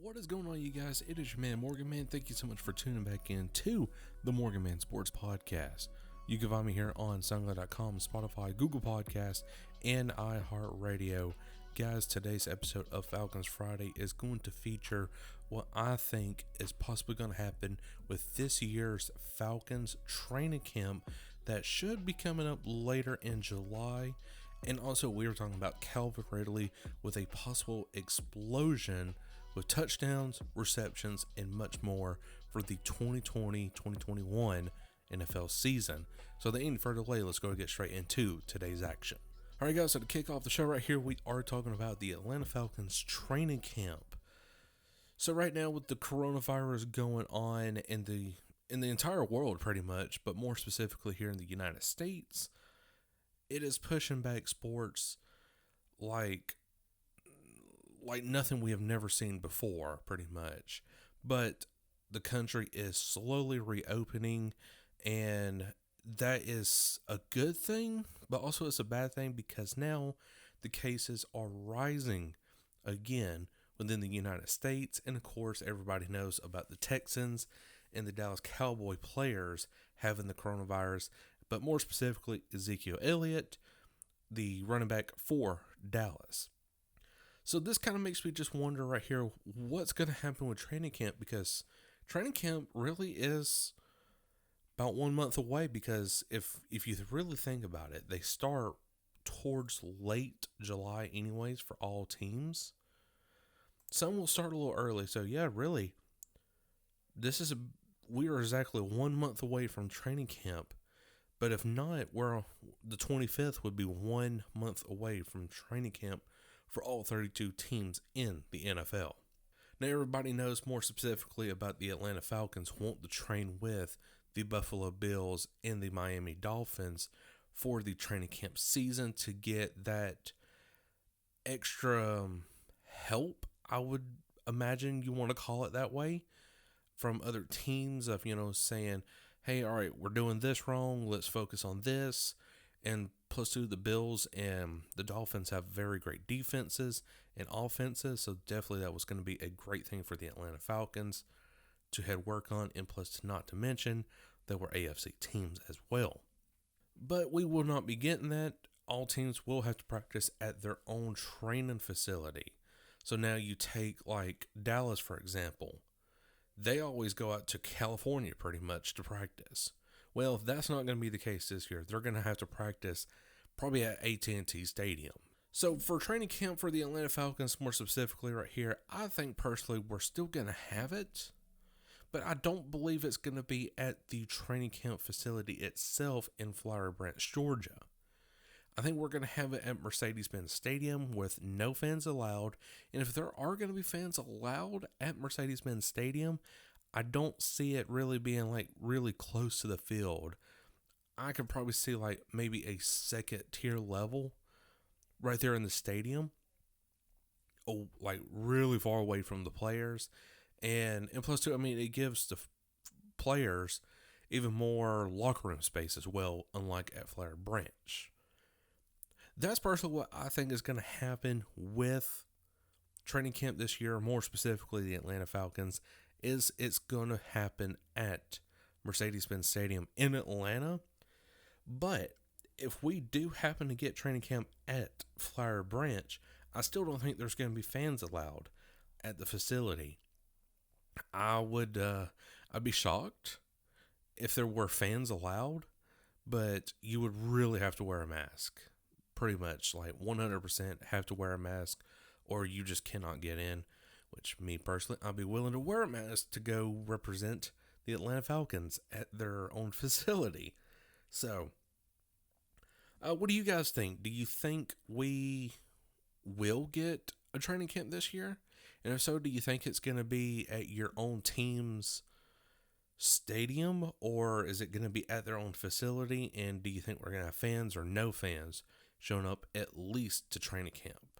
What is going on, you guys? It is your man, MorganMan. Thank you so much for tuning back in to the MorganMan Sports Podcast. You can find me here on SoundCloud.com, Spotify, Google Podcasts, and iHeartRadio. Guys, today's episode of Falcons Friday is going to feature what I think is possibly going to happen with this year's Falcons Training Camp that should be coming up later in July. And also, we were talking about Calvin Ridley with a possible explosion with touchdowns, receptions, and much more for the 2020-2021 NFL season. So without any further delay, let's go and get straight into today's action. All right, guys, so to kick off the show right here, we are talking about the Atlanta Falcons Training Camp. So right now, with the coronavirus going on in the entire world pretty much, but more specifically here in the United States, it is pushing back sports like nothing we have never seen before, pretty much. But the country is slowly reopening, and that is a good thing, but also it's a bad thing because now the cases are rising again within the United States. And of course, everybody knows about the Texans and the Dallas Cowboy players having the coronavirus, but more specifically, Ezekiel Elliott, the running back for Dallas. So this kind of makes me just wonder right here, what's going to happen with training camp, because training camp really is about 1 month away, because if you really think about it, they start towards late July anyways for all teams. Some will start a little early. So yeah, really, we are exactly 1 month away from training camp. But if not, the 25th would be 1 month away from training camp for all 32 teams in the NFL. Now, everybody knows more specifically about the Atlanta Falcons want to train with the Buffalo Bills and the Miami Dolphins for the training camp season to get that extra help, I would imagine you want to call it that way, from other teams of, saying, hey, all right, we're doing this wrong, let's focus on this. And plus two, the Bills and the Dolphins have very great defenses and offenses, so definitely that was going to be a great thing for the Atlanta Falcons to head work on, and plus not to mention there were AFC teams as well. But we will not be getting that. All teams will have to practice at their own training facility. So now you take like Dallas, for example. They always go out to California pretty much to practice. Well, if that's not going to be the case this year, they're going to have to practice probably at AT&T Stadium. So for training camp for the Atlanta Falcons, more specifically right here, I think personally we're still going to have it, but I don't believe it's going to be at the training camp facility itself in Flower Branch, Georgia. I think we're going to have it at Mercedes-Benz Stadium with no fans allowed. And if there are going to be fans allowed at Mercedes-Benz Stadium, I don't see it really being like really close to the field. I could probably see like maybe a second tier level right there in the stadium. Oh, like really far away from the players. And plus two, it gives the players even more locker room space as well, unlike at Flower Branch. That's personally what I think is going to happen with training camp this year, more specifically the Atlanta Falcons, is it's going to happen at Mercedes-Benz Stadium in Atlanta. But if we do happen to get training camp at Flower Branch, I still don't think there's going to be fans allowed at the facility. I'd be shocked if there were fans allowed, but you would really have to wear a mask. Pretty much, like 100% have to wear a mask, or you just cannot get in. Which, me personally, I'd be willing to wear a mask to go represent the Atlanta Falcons at their own facility. So, what do you guys think? Do you think we will get a training camp this year? And if so, do you think it's going to be at your own team's stadium, or is it going to be at their own facility? And do you think we're going to have fans or no fans showing up at least to training camp?